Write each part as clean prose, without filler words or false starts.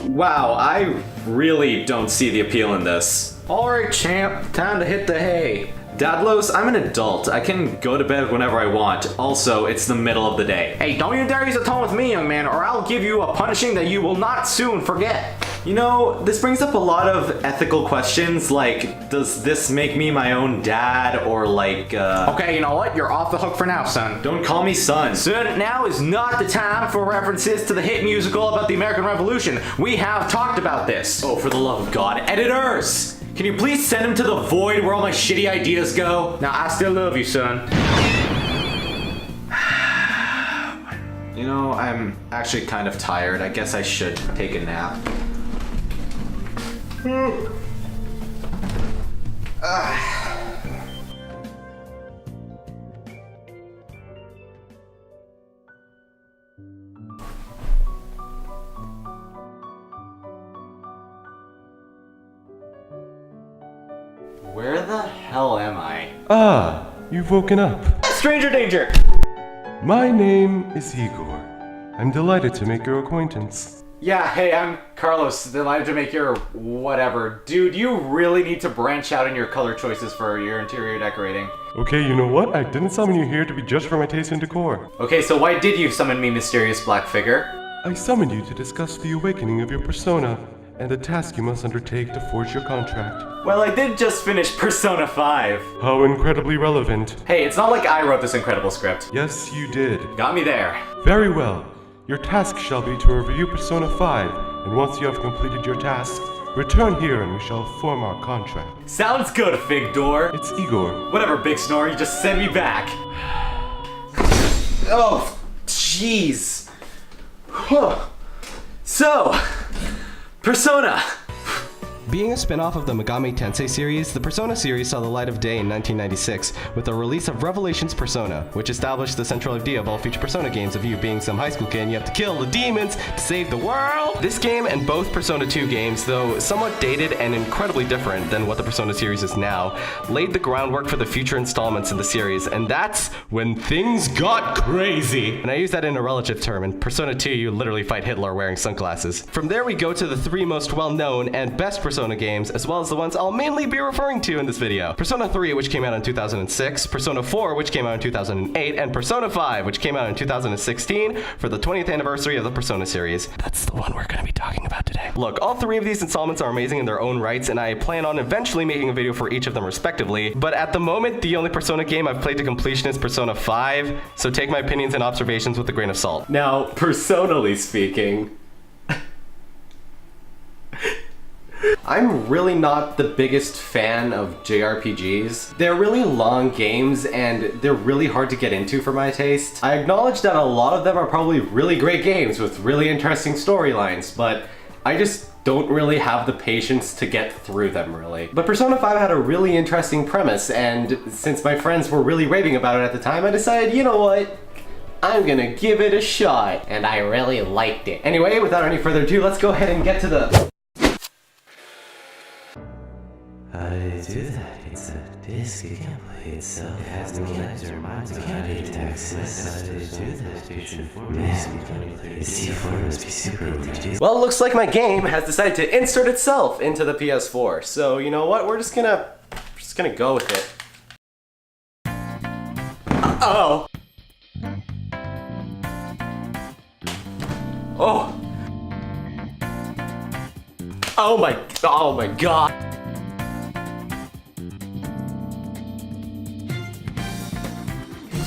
Wow, I really don't see the appeal in this. Alright, champ, time to hit the hay. Dadlos, I'm an adult. I can go to bed whenever I want. Also, it's the middle of the day. Hey, don't you dare use a tone with me, young man, or I'll give you a punishing that you will not soon forget. You know, this brings up a lot of ethical questions, like, does this make me my own dad, or like, Okay, you know what? You're off the hook for now, son. Don't call me son. Son, now is not the time for references to the hit musical about the American Revolution. We have talked about this. Oh, for the love of God. Editors! Can you please send him to the void where all my shitty ideas go? Now, I still love you, son. You know, I'm actually kind of tired. I guess I should take a nap. Where the hell am I? Ah, you've woken up. Stranger danger! My name is Igor. I'm delighted to make your acquaintance. Yeah, hey, I'm Carlos, delighted to make your whatever. Dude, you really need to branch out in your color choices for your interior decorating. Okay, you know what? I didn't summon you here to be judged for my taste in decor. Okay, so why did you summon me, mysterious black figure? I summoned you to discuss the awakening of your persona and the task you must undertake to forge your contract. Well, I did just finish Persona 5. How incredibly relevant. Hey, it's not like I wrote this incredible script. Yes, you did. Got me there. Very well. Your task shall be to review Persona 5, and once you have completed your task, return here and we shall form our contract. Sounds good, Fig Door. It's Igor. Whatever, Big Snore, you just send me back. Oh, jeez. So, Persona. Being a spin-off of the Megami Tensei series, the Persona series saw the light of day in 1996 with the release of Revelations Persona, which established the central idea of all future Persona games of you being some high school kid and you have to kill the demons to save the world. This game and both Persona 2 games, though somewhat dated and incredibly different than what the Persona series is now, laid the groundwork for the future installments in the series, and that's when things got crazy. And I use that in a relative term. In Persona 2, you literally fight Hitler wearing sunglasses. From there we go to the three most well-known and best Persona games, as well as the ones I'll mainly be referring to in this video. Persona 3, which came out in 2006, Persona 4, which came out in 2008, and Persona 5, which came out in 2016 for the 20th anniversary of the Persona series. That's the one we're going to be talking about today. Look, all three of these installments are amazing in their own rights, and I plan on eventually making a video for each of them respectively, but at the moment, the only Persona game I've played to completion is Persona 5, so take my opinions and observations with a grain of salt. Now, personally speaking, I'm really not the biggest fan of JRPGs. They're really long games and they're really hard to get into for my taste. I acknowledge that a lot of them are probably really great games with really interesting storylines, but I just don't really have the patience to get through them, really. But Persona 5 had a really interesting premise, and since my friends were really raving about it at the time, I decided, you know what? I'm gonna give it a shot. And I really liked it. Anyway, without any further ado, let's go ahead and get to the... How do you do that? It's a disk, it can't play itself. It has no legs or minds, it can't be access. How do you do that? You should inform me. The C4 must be super OTG. Well, it looks like my game has decided to insert itself into the PS4. So, you know what? We're just gonna go with it. Uh-oh. Oh. Oh my god.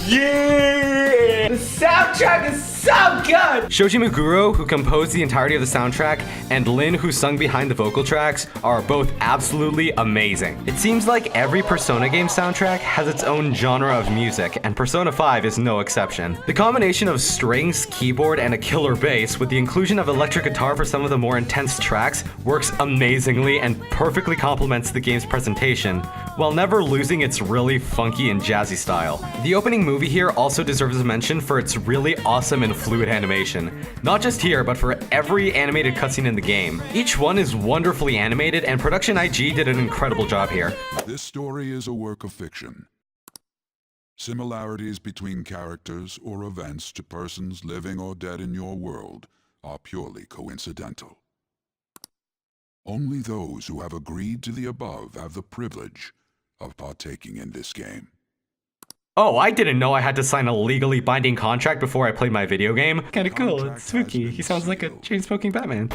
Yeah! The soundtrack is so good! Shoji Meguro, who composed the entirety of the soundtrack, and Lin, who sung behind the vocal tracks, are both absolutely amazing. It seems like every Persona game soundtrack has its own genre of music, and Persona 5 is no exception. The combination of strings, keyboard, and a killer bass, with the inclusion of electric guitar for some of the more intense tracks, works amazingly and perfectly complements the game's presentation, while never losing its really funky and jazzy style. The opening movie here also deserves a mention for its really awesome and fluid animation. Not just here, but for every animated cutscene in the game. Each one is wonderfully animated, and Production IG did an incredible job here. This story is a work of fiction. Similarities between characters or events to persons living or dead in your world are purely coincidental. Only those who have agreed to the above have the privilege of partaking in this game. Oh, I didn't know I had to sign a legally binding contract before I played my video game. Kinda cool, it's spooky. He sounds like a chain-smoking Batman.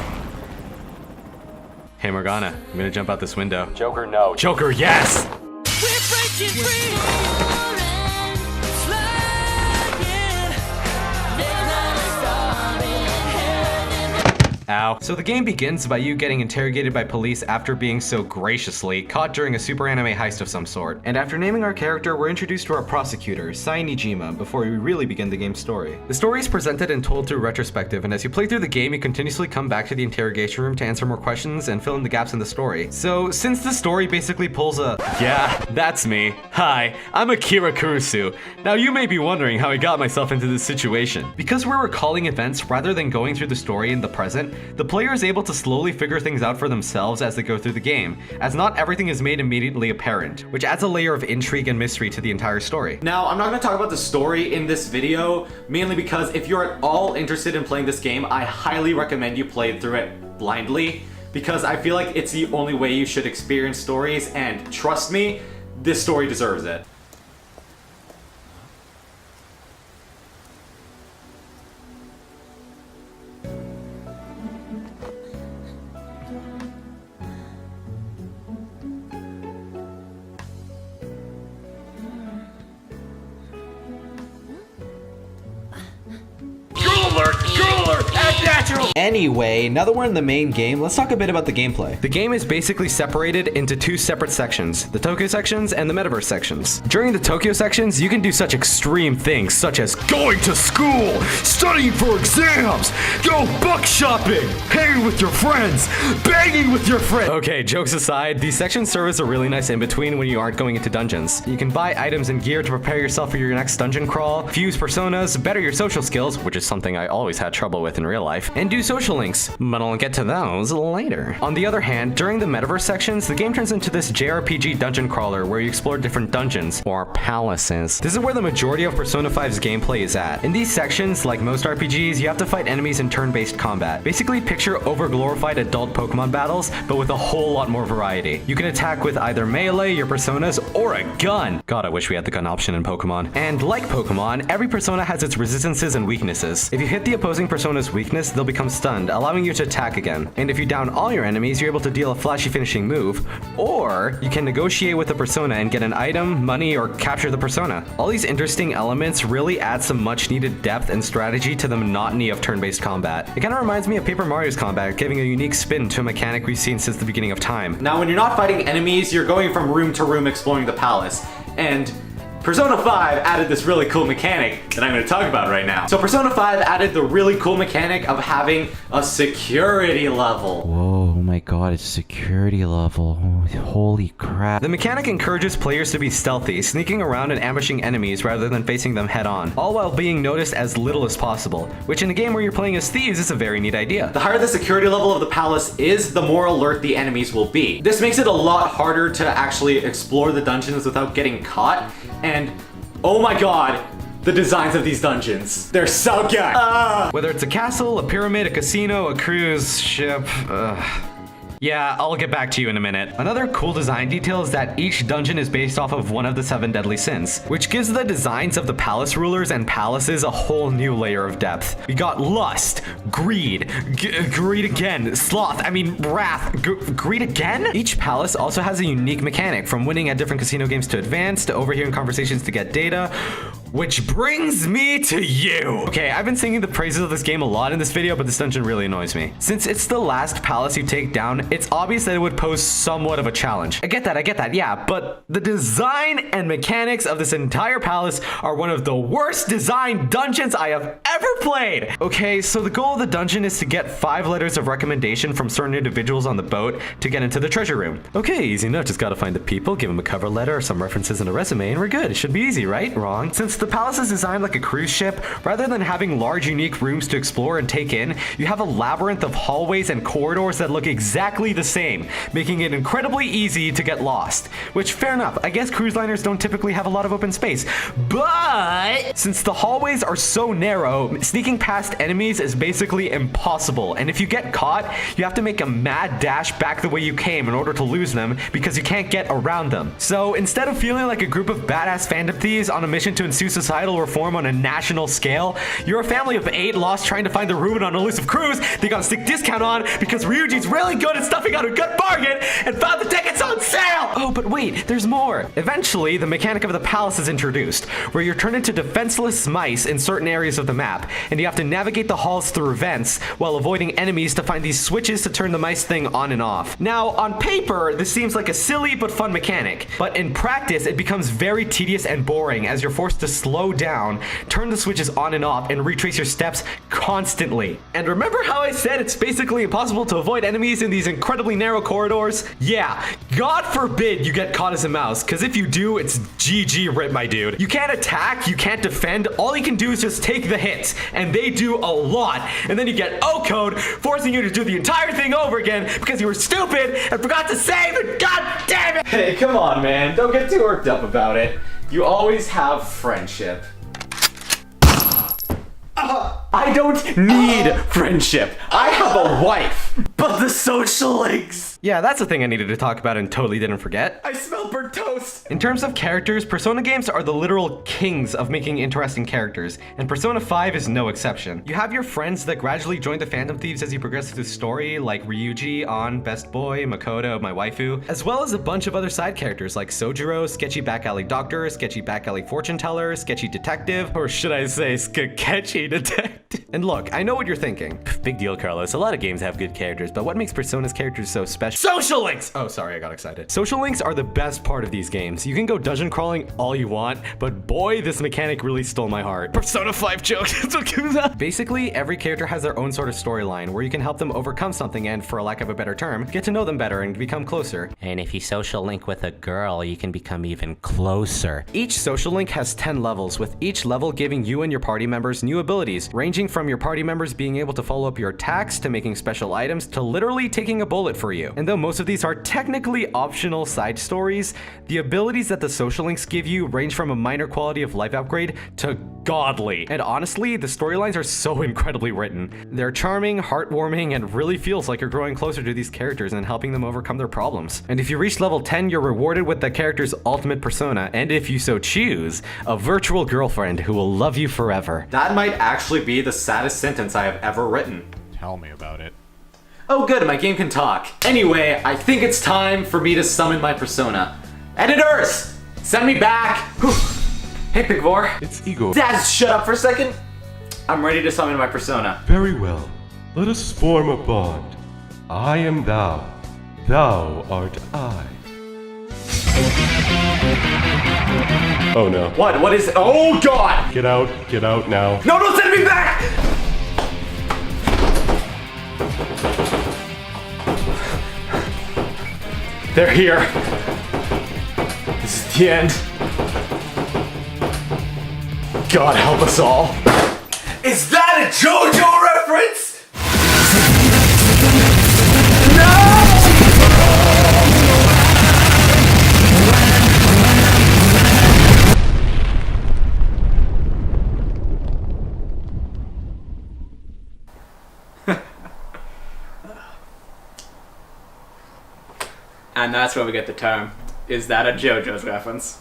Hey Morgana, I'm gonna jump out this window. Joker, no. Joker, yes! We're breaking free. Ow. So the game begins by you getting interrogated by police after being so graciously caught during a super anime heist of some sort. And after naming our character, we're introduced to our prosecutor, Sai Nijima, before we really begin the game's story. The story is presented and told through retrospective, and as you play through the game, you continuously come back to the interrogation room to answer more questions and fill in the gaps in the story. So since the story basically pulls a, yeah, that's me. Hi, I'm Akira Kurusu. Now you may be wondering how I got myself into this situation. Because we're recalling events rather than going through the story in the present, the player is able to slowly figure things out for themselves as they go through the game, as not everything is made immediately apparent, which adds a layer of intrigue and mystery to the entire story. Now, I'm not going to talk about the story in this video, mainly because if you're at all interested in playing this game, I highly recommend you play through it blindly, because I feel like it's the only way you should experience stories, and trust me, this story deserves it. Anyway, now that we're in the main game, let's talk a bit about the gameplay. The game is basically separated into two separate sections, the Tokyo sections and the Metaverse sections. During the Tokyo sections, you can do such extreme things such as going to school, studying for exams, go book shopping, hanging with your friends, banging with your friends. Okay, jokes aside, these sections serve as a really nice in-between when you aren't going into dungeons. You can buy items and gear to prepare yourself for your next dungeon crawl, fuse personas, better your social skills, which is something I always had trouble with in real life, and do social links, but I'll get to those later. On the other hand, during the Metaverse sections, the game turns into this JRPG dungeon crawler where you explore different dungeons, or palaces. This is where the majority of Persona 5's gameplay is at. In these sections, like most RPGs, you have to fight enemies in turn-based combat. Basically picture over-glorified adult Pokemon battles, but with a whole lot more variety. You can attack with either melee, your personas, or a gun. God, I wish we had the gun option in Pokemon. And like Pokemon, every persona has its resistances and weaknesses. If you hit the opposing persona's weakness, they'll become stunned, allowing you to attack again. And if you down all your enemies, you're able to deal a flashy finishing move, or you can negotiate with the persona and get an item, money, or capture the persona. All these interesting elements really add some much needed depth and strategy to the monotony of turn-based combat. It kind of reminds me of Paper Mario's combat, giving a unique spin to a mechanic we've seen since the beginning of time. Now, when you're not fighting enemies, you're going from room to room exploring the palace, and Persona 5 added this really cool mechanic that I'm going to talk about right now. So Persona 5 added the really cool mechanic of having a security level. Whoa, oh my god, it's security level. Holy crap. The mechanic encourages players to be stealthy, sneaking around and ambushing enemies rather than facing them head on, all while being noticed as little as possible, which in a game where you're playing as thieves is a very neat idea. The higher the security level of the palace is, the more alert the enemies will be. This makes it a lot harder to actually explore the dungeons without getting caught, and oh my god, the designs of these dungeons. They're so good. Whether it's a castle, a pyramid, a casino, a cruise ship, yeah, I'll get back to you in a minute. Another cool design detail is that each dungeon is based off of one of the 7 deadly sins, which gives the designs of the palace rulers and palaces a whole new layer of depth. We got lust, greed, greed again, wrath, greed again? Each palace also has a unique mechanic, from winning at different casino games to advance, to overhearing conversations to get data, which brings me to you. Okay, I've been singing the praises of this game a lot in this video, but this dungeon really annoys me. Since it's the last palace you take down, it's obvious that it would pose somewhat of a challenge. I get that, yeah, but the design and mechanics of this entire palace are one of the worst designed dungeons I have ever played. Okay, so the goal of the dungeon is to get 5 letters of recommendation from certain individuals on the boat to get into the treasure room. Okay, easy enough, just gotta find the people, give them a cover letter, some references and a resume, and we're good. It should be easy, right? Wrong. Since the palace is designed like a cruise ship, rather than having large unique rooms to explore and take in, you have a labyrinth of hallways and corridors that look exactly the same, making it incredibly easy to get lost. Which, fair enough, I guess cruise liners don't typically have a lot of open space, but since the hallways are so narrow, So sneaking past enemies is basically impossible, and if you get caught, you have to make a mad dash back the way you came in order to lose them because you can't get around them. So instead of feeling like a group of badass fandom thieves on a mission to ensue societal reform on a national scale, you're a family of 8 lost trying to find the room on an elusive cruise they got a stick discount on because Ryuji's really good at stuffing out a good bargain and found the tickets on sale! Oh, but wait, there's more. Eventually, the mechanic of the palace is introduced, where you're turned into defenseless mice in certain areas of the map, and you have to navigate the halls through vents while avoiding enemies to find these switches to turn the mice thing on and off. Now, on paper, this seems like a silly but fun mechanic, but in practice, it becomes very tedious and boring as you're forced to slow down, turn the switches on and off, and retrace your steps constantly. And remember how I said it's basically impossible to avoid enemies in these incredibly narrow corridors? Yeah, God forbid you get caught as a mouse, because if you do, it's GG rip, my dude. You can't attack, you can't defend, all you can do is just take the hits, and they do a lot, and then you get O-code, forcing you to do the entire thing over again because you were stupid and forgot to save, and god damn it! Hey, come on, man. Don't get too worked up about it. You always have friendship. I don't need friendship. I have a wife. But the social links. Yeah, that's a thing I needed to talk about and totally didn't forget. I smell burnt toast. In terms of characters, Persona games are the literal kings of making interesting characters, and Persona 5 is no exception. You have your friends that gradually join the Phantom Thieves as you progress through the story, like Ryuji, An, Best Boy, Makoto, my waifu, as well as a bunch of other side characters like Sojiro, Sketchy Back Alley Doctor, Sketchy Back Alley Fortune Teller, Sketchy Detective, or should I say Sketchy Detective? And look, I know what you're thinking. Big deal, Carlos. A lot of games have good characters, but what makes Persona's characters so special? Social links! Oh, sorry, I got excited. Social links are the best part of these games. You can go dungeon crawling all you want, but boy, this mechanic really stole my heart. Persona 5 joke, that's what comes out. Basically, every character has their own sort of storyline where you can help them overcome something and, for lack of a better term, get to know them better and become closer. And if you social link with a girl, you can become even closer. Each social link has 10 levels, with each level giving you and your party members new abilities, ranging from your party members being able to follow up your attacks, to making special items, to literally taking a bullet for you. And though most of these are technically optional side stories, the abilities that the social links give you range from a minor quality of life upgrade to godly. And honestly, the storylines are so incredibly written. They're charming, heartwarming, and really feels like you're growing closer to these characters and helping them overcome their problems. And if you reach level 10, you're rewarded with the character's ultimate persona, and if you so choose, a virtual girlfriend who will love you forever. That might actually be the saddest sentence I have ever written. Tell me about it. Oh good, my game can talk. Anyway, I think it's time for me to summon my persona. Editors! Send me back! Whew. Hey, Pigvor. It's Igor. Dad, shut up for a second. I'm ready to summon my persona. Very well. Let us form a bond. I am thou. Thou art I. Oh no. What is it? Oh god! Get out now. No, don't send me back! They're here. This is the end. God help us all. Is that a JoJo reference? And that's where we get the term, is that a JoJo's reference?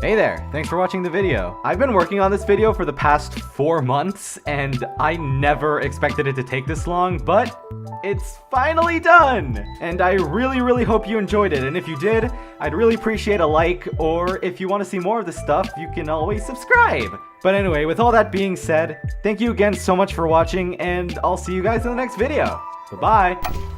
Hey there, thanks for watching the video. I've been working on this video for the past 4 months, and I never expected it to take this long, but it's finally done! And I really hope you enjoyed it, and if you did, I'd really appreciate a like, or if you want to see more of this stuff, you can always subscribe! But anyway, with all that being said, thank you again so much for watching, and I'll see you guys in the next video. Bye-bye!